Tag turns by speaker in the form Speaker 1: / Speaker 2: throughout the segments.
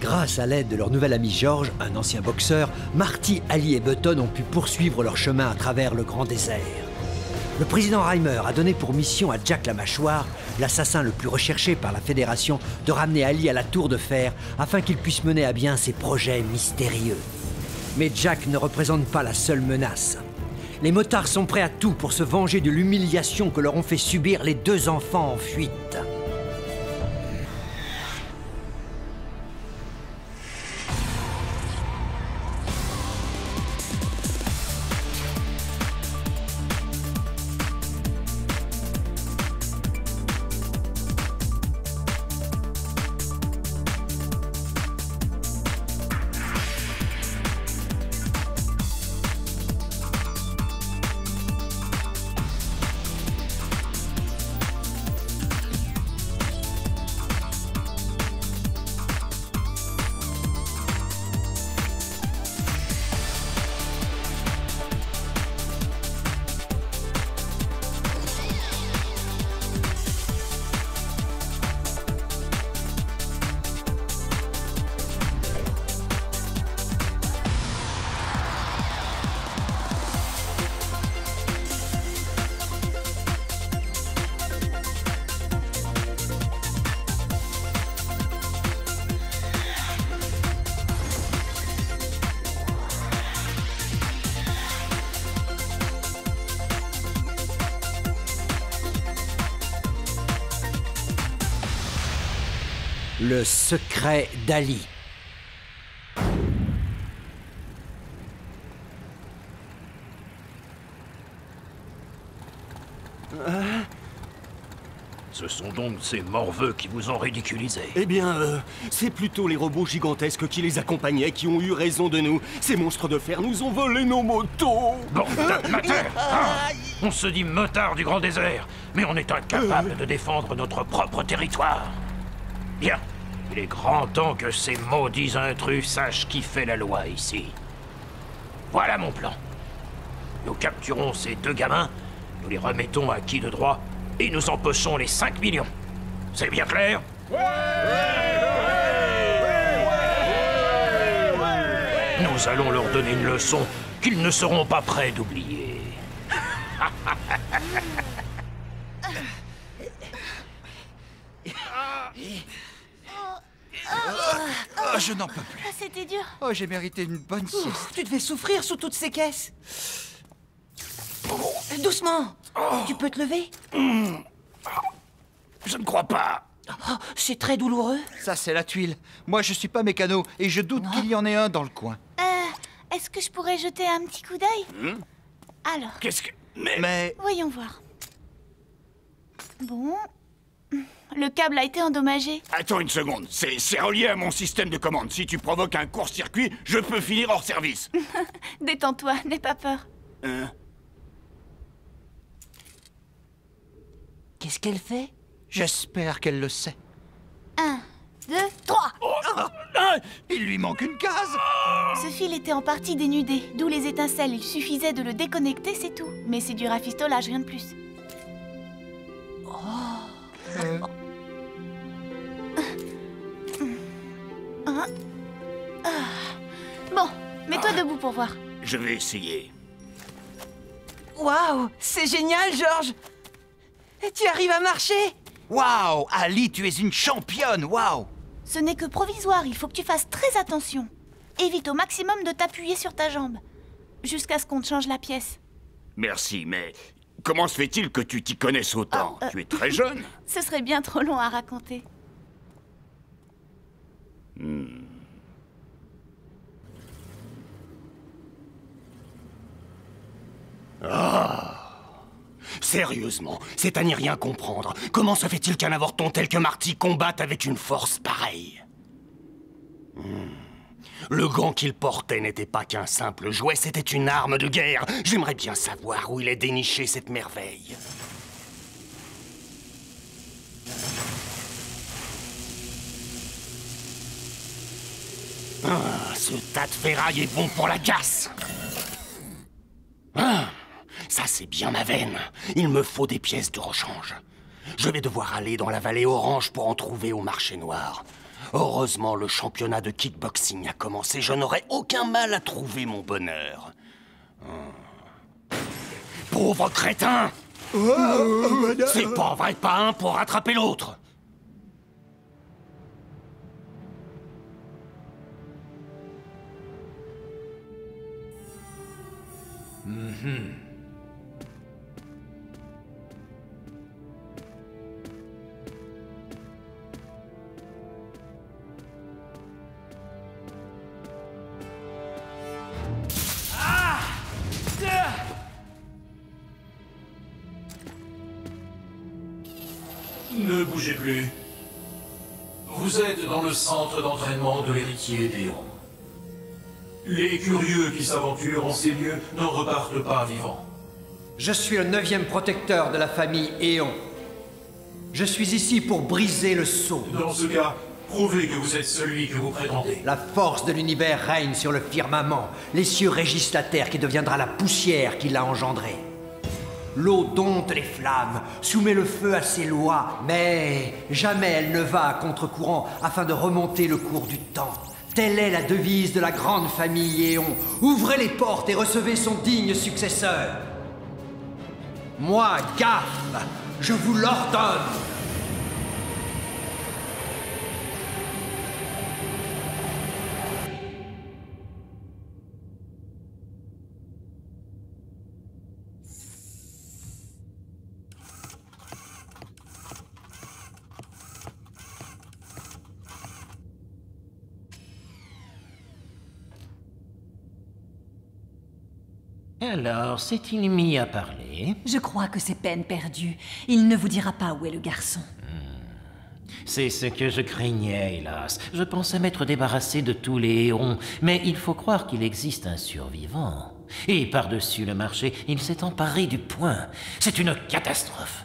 Speaker 1: Grâce à l'aide de leur nouvel ami George, un ancien boxeur, Marty, Ali et Button ont pu poursuivre leur chemin à travers le grand désert. Le président Reimer a donné pour mission à Jack la Mâchoire, l'assassin le plus recherché par la Fédération, de ramener Ali à la Tour de Fer afin qu'il puisse mener à bien ses projets mystérieux. Mais Jack ne représente pas la seule menace. Les motards sont prêts à tout pour se venger de l'humiliation que leur ont fait subir les deux enfants en fuite. Le secret d'Ali.
Speaker 2: Ce sont donc ces morveux qui vous ont ridiculisé.
Speaker 3: Eh bien, c'est plutôt les robots gigantesques qui les accompagnaient qui ont eu raison de nous. Ces monstres de fer nous ont volé nos motos.
Speaker 2: Bordel de terre, hein. On se dit motard du grand désert, mais on est incapable de défendre notre propre territoire. Bien, il est grand temps que ces maudits intrus sachent qui fait la loi ici. Voilà mon plan. Nous capturons ces deux gamins, nous les remettons à qui de droit, et nous empochons les 5 millions. C'est bien clair? Nous allons leur donner une leçon qu'ils ne seront pas prêts d'oublier.
Speaker 4: Oh, je n'en peux plus.
Speaker 5: Ah, c'était dur.
Speaker 4: Oh, j'ai mérité une bonne sieste.
Speaker 6: Tu devais souffrir sous toutes ces caisses. Doucement. Tu peux te lever?
Speaker 2: Je ne crois pas.
Speaker 6: Oh, c'est très douloureux.
Speaker 4: Ça, c'est la tuile. Moi, je suis pas mécano et je doute qu'il y en ait un dans le coin.
Speaker 5: Est-ce que je pourrais jeter un petit coup d'œil? Alors,
Speaker 2: Qu'est-ce que...
Speaker 4: Mais...
Speaker 5: voyons voir. Bon... Le câble a été endommagé.
Speaker 7: Attends une seconde, c'est relié à mon système de commande. Si tu provoques un court-circuit, je peux finir hors service.
Speaker 5: Détends-toi, n'aie pas peur.
Speaker 6: Qu'est-ce qu'elle fait?
Speaker 4: J'espère qu'elle le sait.
Speaker 5: 1, 2, 3.
Speaker 4: Il lui manque une case.
Speaker 5: Ce fil était en partie dénudé, d'où les étincelles. Il suffisait de le déconnecter, c'est tout. Mais c'est du rafistolage, rien de plus. Bon, mets-toi debout pour voir.
Speaker 7: Je vais essayer.
Speaker 6: Waouh, c'est génial, George. Et tu arrives à marcher?
Speaker 4: Waouh, Ali, tu es une championne, waouh.
Speaker 5: Ce n'est que provisoire, il faut que tu fasses très attention. Évite au maximum de t'appuyer sur ta jambe. Jusqu'à ce qu'on te change la pièce.
Speaker 7: Merci, mais comment se fait-il que tu t'y connaisses autant? Tu es très jeune.
Speaker 5: Ce serait bien trop long à raconter.
Speaker 3: Sérieusement, c'est à n'y rien comprendre. Comment se fait-il qu'un avorton tel que Marty combatte avec une force pareille? Le gant qu'il portait n'était pas qu'un simple jouet, c'était une arme de guerre. J'aimerais bien savoir où il a déniché cette merveille. Ce tas de ferraille est bon pour la casse. Ça, c'est bien ma veine. Il me faut des pièces de rechange. Je vais devoir aller dans la vallée orange pour en trouver au marché noir. Heureusement, le championnat de kickboxing a commencé. Je n'aurais aucun mal à trouver mon bonheur. Pauvre crétin! C'est pas vrai, pas un pour rattraper l'autre.
Speaker 2: Ne bougez plus. Vous êtes dans le centre d'entraînement de l'héritier d'Éon. Les curieux qui s'aventurent en ces lieux n'en repartent pas vivants.
Speaker 1: Je suis le 9e protecteur de la famille Éon. Je suis ici pour briser le sceau.
Speaker 2: Dans ce cas, prouvez que vous êtes celui que vous prétendez.
Speaker 1: La force de l'univers règne sur le firmament. Les cieux régissent la terre qui deviendra la poussière qui l'a engendrée. L'eau dompte les flammes, soumet le feu à ses lois, mais jamais elle ne va à contre-courant afin de remonter le cours du temps. Telle est la devise de la grande famille Éon. Ouvrez les portes et recevez son digne successeur. Moi, Gaf, je vous l'ordonne.
Speaker 2: Alors, s'est-il mis à parler?
Speaker 8: Je crois que c'est peine perdue. Il ne vous dira pas où est le garçon.
Speaker 2: C'est ce que je craignais, hélas. Je pensais m'être débarrassé de tous les hérons, mais il faut croire qu'il existe un survivant. Et par-dessus le marché, il s'est emparé du point. C'est une catastrophe.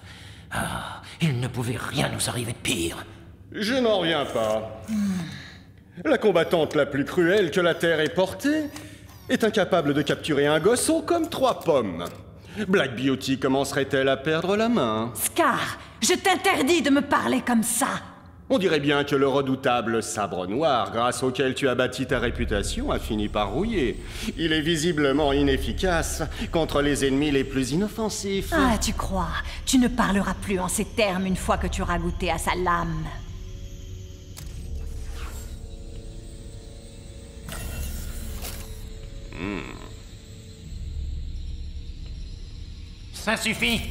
Speaker 2: Ah, il ne pouvait rien nous arriver de pire.
Speaker 3: Je n'en reviens pas. La combattante la plus cruelle que la Terre ait portée est incapable de capturer un gosson comme 3 pommes. Black Beauty commencerait-elle à perdre la main?
Speaker 8: Scar, je t'interdis de me parler comme ça.
Speaker 3: On dirait bien que le redoutable sabre noir, grâce auquel tu as bâti ta réputation, a fini par rouiller. Il est visiblement inefficace contre les ennemis les plus inoffensifs.
Speaker 8: Ah, tu crois? Tu ne parleras plus en ces termes une fois que tu auras goûté à sa lame.
Speaker 2: Ça suffit.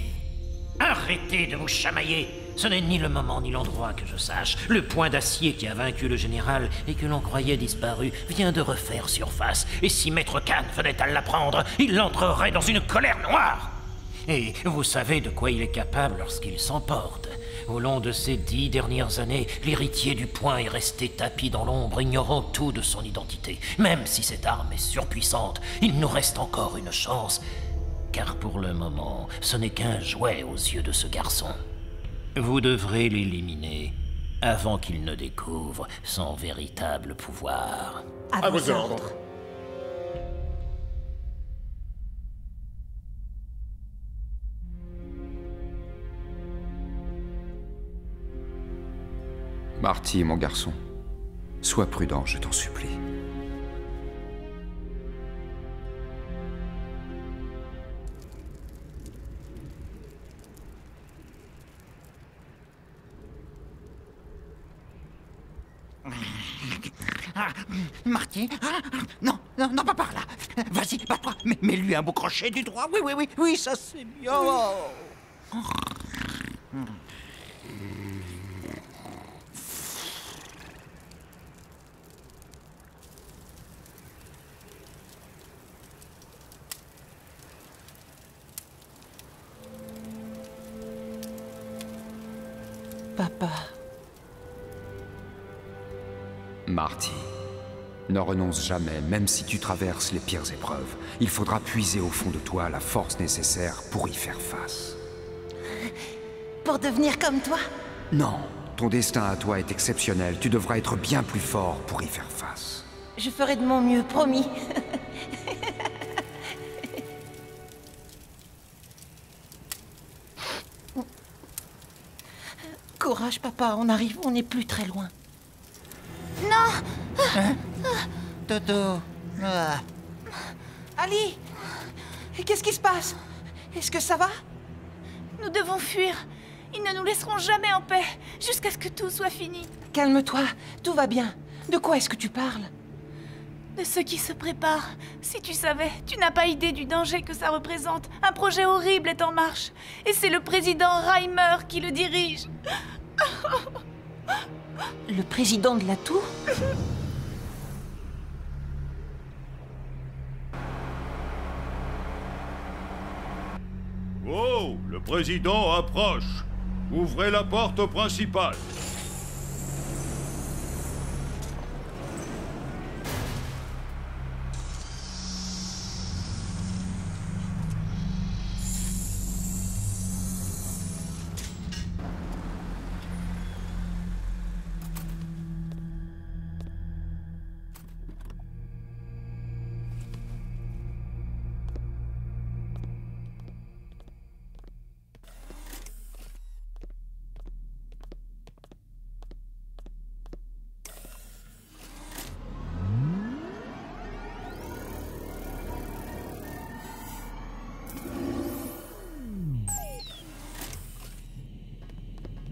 Speaker 2: Arrêtez de vous chamailler. Ce n'est ni le moment ni l'endroit que je sache. Le point d'acier qui a vaincu le général et que l'on croyait disparu vient de refaire surface. Et si Maître Khan venait à l'apprendre, il entrerait dans une colère noire. Et vous savez de quoi il est capable lorsqu'il s'emporte. Au long de ces 10 dernières années, l'héritier du point est resté tapi dans l'ombre, ignorant tout de son identité. Même si cette arme est surpuissante, il nous reste encore une chance. Car pour le moment, ce n'est qu'un jouet aux yeux de ce garçon. Vous devrez l'éliminer avant qu'il ne découvre son véritable pouvoir.
Speaker 8: À vos ordres.
Speaker 9: Marty, mon garçon, sois prudent, je t'en supplie.
Speaker 4: Marty, non, non, non, pas par là. Vas-y, bats-toi. Mets-lui un beau crochet du droit. Oui, ça c'est bien.
Speaker 6: Papa.
Speaker 9: Marty, ne renonce jamais, même si tu traverses les pires épreuves. Il faudra puiser au fond de toi la force nécessaire pour y faire face.
Speaker 8: Pour devenir comme toi?
Speaker 9: Non, ton destin à toi est exceptionnel. Tu devras être bien plus fort pour y faire face.
Speaker 8: Je ferai de mon mieux, promis.
Speaker 6: Courage, papa, on arrive, on n'est plus très loin.
Speaker 5: Non!
Speaker 4: Toto. Ah.
Speaker 6: Ali! Qu'est-ce qui se passe? Est-ce que ça va?
Speaker 5: Nous devons fuir. Ils ne nous laisseront jamais en paix, jusqu'à ce que tout soit fini.
Speaker 6: Calme-toi, tout va bien. De quoi est-ce que tu parles?
Speaker 5: De ce qui se prépare. Si tu savais, tu n'as pas idée du danger que ça représente. Un projet horrible est en marche. Et c'est le président Reimer qui le dirige.
Speaker 6: Le président de la tour?
Speaker 10: Oh, le président approche. Ouvrez la porte au principal.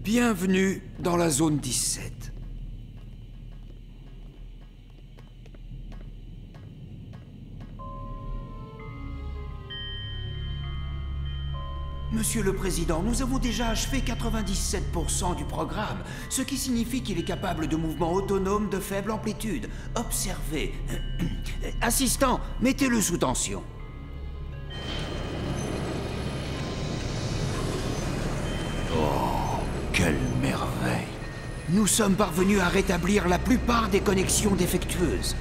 Speaker 9: Bienvenue dans la zone 17. Monsieur le Président, nous avons déjà achevé 97% du programme, ce qui signifie qu'il est capable de mouvements autonomes de faible amplitude. Observez. Assistant, mettez-le sous tension.
Speaker 7: Quelle merveille!
Speaker 9: Nous sommes parvenus à rétablir la plupart des connexions défectueuses.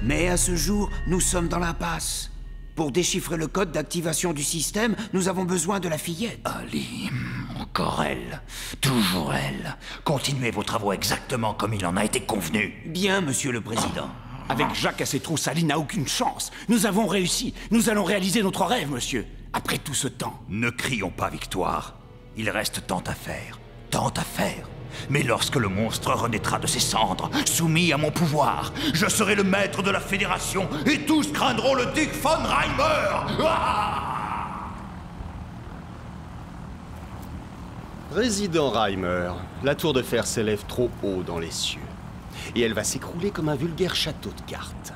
Speaker 9: Mais à ce jour, nous sommes dans l'impasse. Pour déchiffrer le code d'activation du système, nous avons besoin de la fillette.
Speaker 7: Ali, encore elle. Toujours elle. Continuez vos travaux exactement comme il en a été convenu.
Speaker 9: Bien, Monsieur le Président.
Speaker 7: Avec Jacques à ses trousses, Ali n'a aucune chance. Nous avons réussi. Nous allons réaliser notre rêve, monsieur. Après tout ce temps, ne crions pas victoire. Il reste tant à faire. Tant à faire. Mais lorsque le monstre renaîtra de ses cendres, soumis à mon pouvoir, je serai le maître de la Fédération et tous craindront le duc von Reimer.
Speaker 3: Président Reimer, la tour de fer s'élève trop haut dans les cieux. Et elle va s'écrouler comme un vulgaire château de cartes.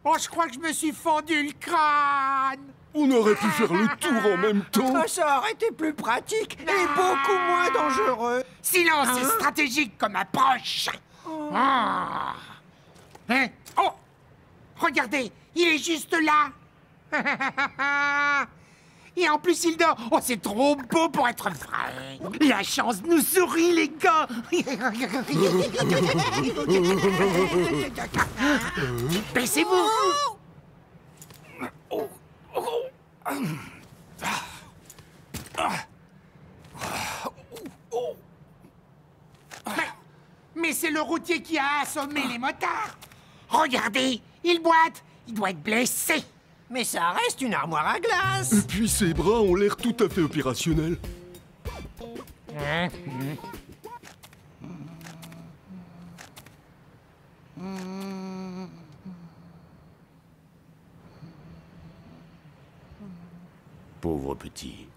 Speaker 11: Oh, je crois que je me suis fendu le crâne.
Speaker 3: On aurait pu faire le tour en même temps.
Speaker 11: Ça aurait été plus pratique et beaucoup moins dangereux. Silence, c'est stratégique comme approche. Hein? Oh, regardez, il est juste là. Et en plus, il dort. Oh, c'est trop beau pour être vrai. La chance nous sourit, les gars. Baissez-vous. Mais c'est le routier qui a assommé les motards. Regardez, il boite. Il doit être blessé.
Speaker 6: Mais ça reste une armoire à glace.
Speaker 3: Et puis ses bras ont l'air tout à fait opérationnels.
Speaker 7: Pauvres petits.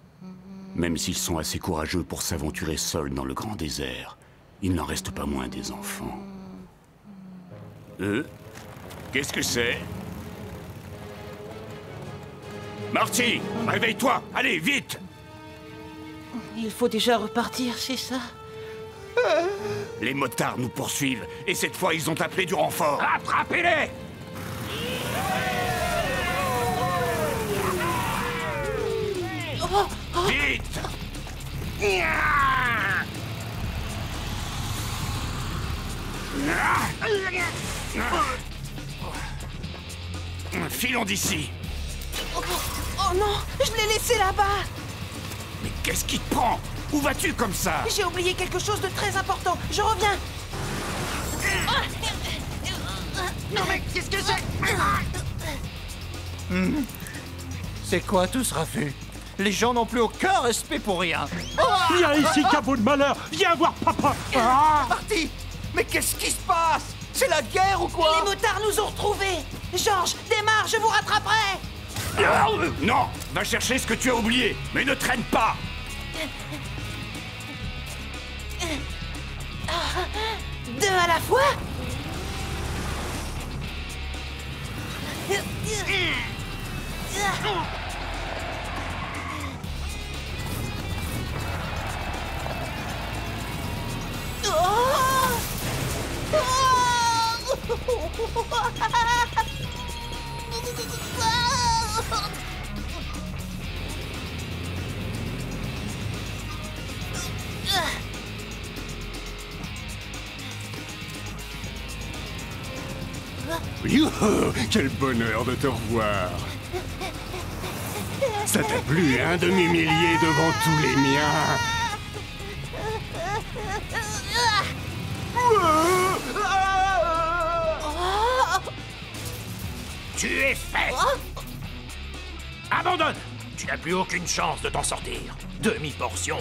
Speaker 7: Même s'ils sont assez courageux pour s'aventurer seuls dans le grand désert, il n'en reste pas moins des enfants. Qu'est-ce que c'est? Marty, réveille-toi! Allez, vite!
Speaker 6: Il faut déjà repartir, c'est ça?
Speaker 7: Les motards nous poursuivent, et cette fois, ils ont appelé du renfort. Attrapez-les! Vite! Filons d'ici!
Speaker 6: Oh non, je l'ai laissé là-bas.
Speaker 7: Mais qu'est-ce qui te prend? Où vas-tu comme ça?
Speaker 6: J'ai oublié quelque chose de très important. Je reviens.
Speaker 11: Non mais qu'est-ce que c'est?
Speaker 4: C'est quoi tout ce raffut? Les gens n'ont plus aucun respect pour rien.
Speaker 12: Viens ici, cabot de malheur. Viens voir papa.
Speaker 4: Marty! Mais qu'est-ce qui se passe? C'est la guerre ou quoi?
Speaker 6: Les motards nous ont retrouvés. Georges, démarre, je vous rattraperai.
Speaker 7: Non, va chercher ce que tu as oublié, mais ne traîne pas.
Speaker 6: Deux à la fois?
Speaker 3: Youhou, quel bonheur de te revoir. Ça t'a plu, un demi-millier devant tous les miens.
Speaker 2: Tu es fait. Abandonne. Tu n'as plus aucune chance de t'en sortir. Demi-portion.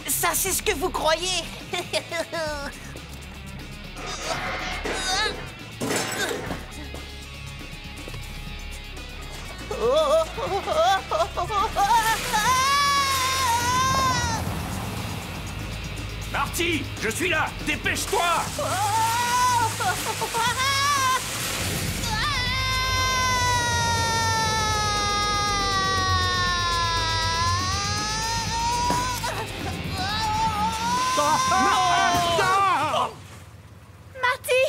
Speaker 6: Ça, c'est ce que vous croyez.
Speaker 7: Marty, je suis là. Dépêche-toi.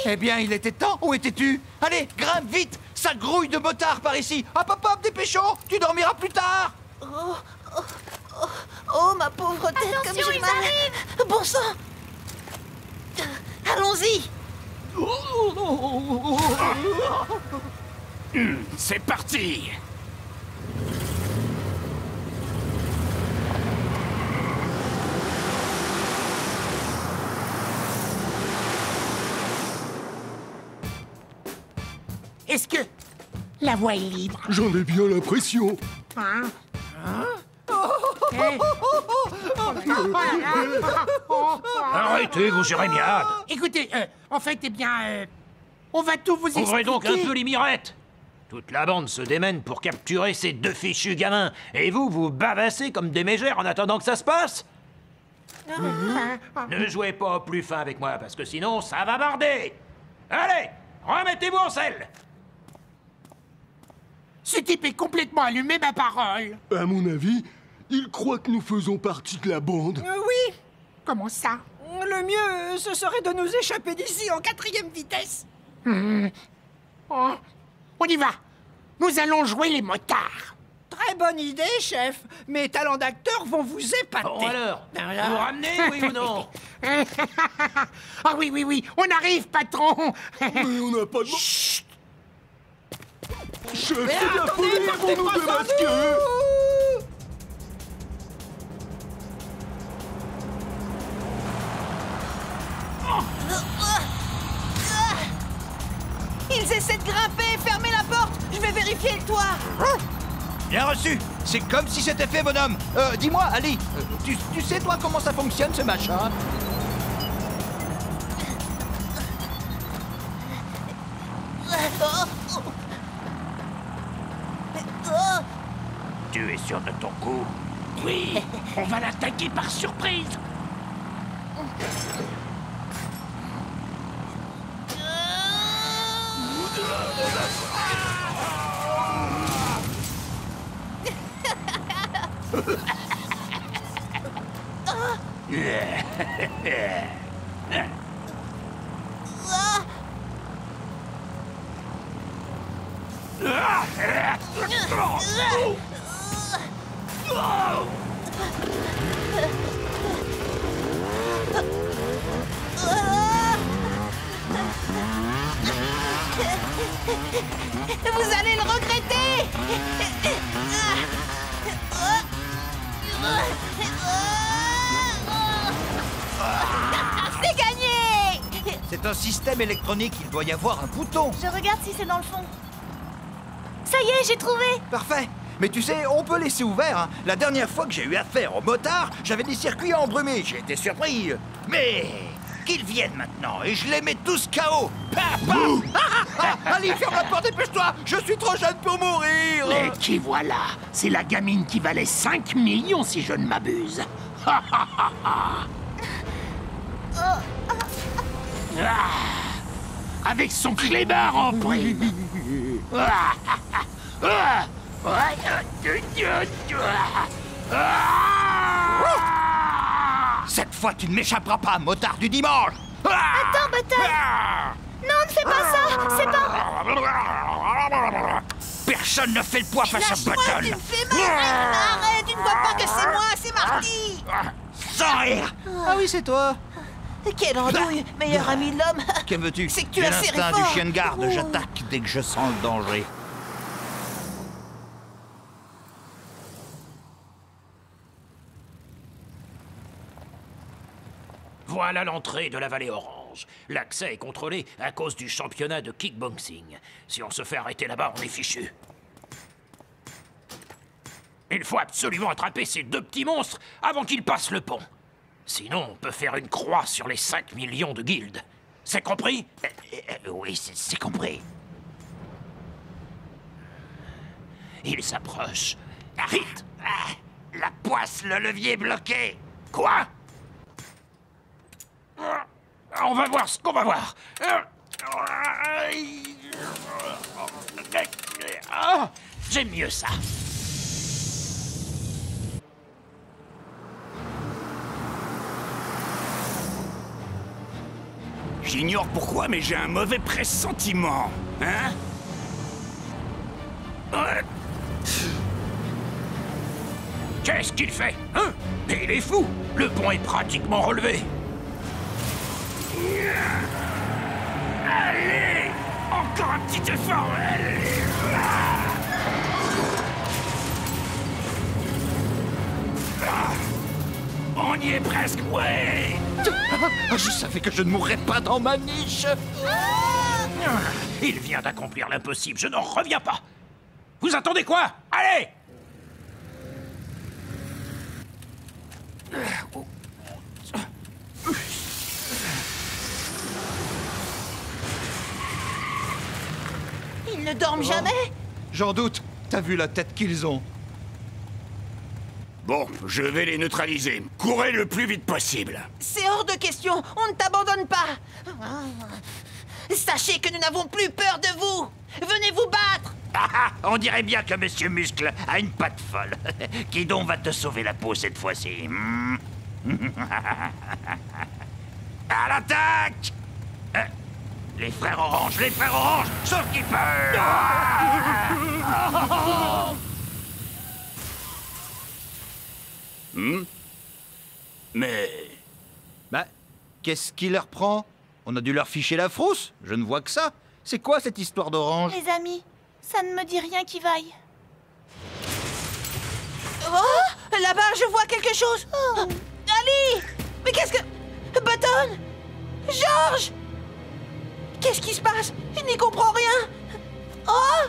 Speaker 4: Eh bien, il était temps. Où étais-tu? Allez, grimpe vite. Ça grouille de motards par ici. Hop, hop, hop, dépêchons. Tu dormiras plus tard.
Speaker 6: Oh, ma pauvre tête,
Speaker 5: Attention,
Speaker 6: comme j'ai
Speaker 5: ils
Speaker 6: mal.
Speaker 5: arrivent.
Speaker 6: Bon sang. Allons-y.
Speaker 7: C'est parti.
Speaker 11: Est-ce que la voie est libre?
Speaker 3: J'en ai bien l'impression.
Speaker 11: Hein?
Speaker 2: Arrêtez, vous jérémiades.
Speaker 11: Écoutez, en fait, eh bien, on va tout vous expliquer.
Speaker 2: Ouvrez donc un peu les mirettes. Toute la bande se démène pour capturer ces deux fichus gamins. Et vous, vous bavassez comme des mégères en attendant que ça se passe. Ne jouez pas au plus fin avec moi, parce que sinon, ça va barder. Allez, remettez-vous en selle.
Speaker 11: Ce type est complètement allumé, ma parole.
Speaker 3: À mon avis, il croit que nous faisons partie de la bande.
Speaker 6: Oui.
Speaker 11: Comment ça?
Speaker 6: Le mieux, ce serait de nous échapper d'ici en 4e vitesse.
Speaker 11: Oh, on y va. Nous allons jouer les motards.
Speaker 6: Très bonne idée, chef. Mes talents d'acteur vont vous épater.
Speaker 2: Bon alors, vous vous ramenez, oui ou non?
Speaker 11: Ah oui, oui, oui, on arrive, patron.
Speaker 3: Mais on n'a pas de...
Speaker 11: Chut.
Speaker 3: Chef, c'est de la folie, ils vont nous démasquer.
Speaker 6: Ils essaient de grimper. Fermez la porte. Je vais vérifier le toit.
Speaker 4: Bien reçu. C'est comme si c'était fait, bonhomme. Dis-moi, Ali, tu sais, toi, comment ça fonctionne, ce machin?
Speaker 2: Tu es sûr de ton coup?
Speaker 11: Oui, on va l'attaquer par surprise.
Speaker 6: Vous allez le regretter.
Speaker 4: C'est un système électronique, il doit y avoir un bouton.
Speaker 5: Je regarde si c'est dans le fond. Ça y est, j'ai trouvé.
Speaker 4: Parfait. Mais tu sais, on peut laisser ouvert, hein. La dernière fois que j'ai eu affaire aux motards, j'avais des circuits embrumés, j'ai été surpris. Mais qu'ils viennent maintenant et je les mets tous KO. Allez, ferme la porte, dépêche-toi. Je suis trop jeune pour mourir.
Speaker 13: Et qui voilà? C'est la gamine qui valait 5 millions si je ne m'abuse. Avec son clébard en prime.
Speaker 4: Cette fois, tu ne m'échapperas pas, motard du dimanche.
Speaker 5: Attends, Button. Non, ne fais pas ça. C'est pas...
Speaker 4: Personne ne fait le poids face à Button.
Speaker 6: Tu me fais mal. Arrête, tu ne vois pas que c'est moi, c'est Marty.
Speaker 4: Sans rire.
Speaker 6: Ah oui, c'est toi. Quelle andouille, meilleur ami de l'homme.
Speaker 4: Que veux-tu?
Speaker 6: C'est que tu
Speaker 4: J'ai
Speaker 6: as serré
Speaker 4: l'instinct
Speaker 6: fort.
Speaker 4: du chien de garde, j'attaque dès que je sens le danger.
Speaker 2: Voilà l'entrée de la vallée orange. L'accès est contrôlé à cause du championnat de kickboxing. Si on se fait arrêter là-bas, on est fichu. Il faut absolument attraper ces deux petits monstres avant qu'ils passent le pont. Sinon, on peut faire une croix sur les 5 millions de guildes. C'est compris?
Speaker 4: Oui, c'est compris.
Speaker 2: Il s'approche.
Speaker 4: Vite! La poisse, le levier bloqué.
Speaker 2: Quoi? On va voir ce qu'on va voir. J'aime mieux ça.
Speaker 7: J'ignore pourquoi, mais j'ai un mauvais pressentiment. Hein?
Speaker 2: Qu'est-ce qu'il fait? Hein? Il est fou! Le pont est pratiquement relevé. Allez! Encore un petit effort! On y est presque, ouais!
Speaker 4: Je savais que je ne mourrais pas dans ma niche.
Speaker 2: Il vient d'accomplir l'impossible, je n'en reviens pas! Vous attendez quoi? Allez!
Speaker 6: Ils ne dorment jamais.
Speaker 4: J'en doute. T'as vu la tête qu'ils ont?
Speaker 7: Bon, je vais les neutraliser. Courez le plus vite possible.
Speaker 6: C'est hors de question. On ne t'abandonne pas. Sachez que nous n'avons plus peur de vous. Venez vous battre.
Speaker 4: On dirait bien que Monsieur Muscle a une patte folle. Qui donc va te sauver la peau cette fois-ci? À l'attaque! Les frères orange, sauf qu'ils peuvent! Mais... Bah, qu'est-ce qui leur prend? On a dû leur ficher la frousse. Je ne vois que ça. C'est quoi cette histoire d'orange?
Speaker 5: Les amis, ça ne me dit rien qui vaille.
Speaker 6: Oh, là-bas, je vois quelque chose. Oh. Ali! Mais qu'est-ce que... Button! George! Qu'est-ce qui se passe? Je n'y comprends rien. Oh!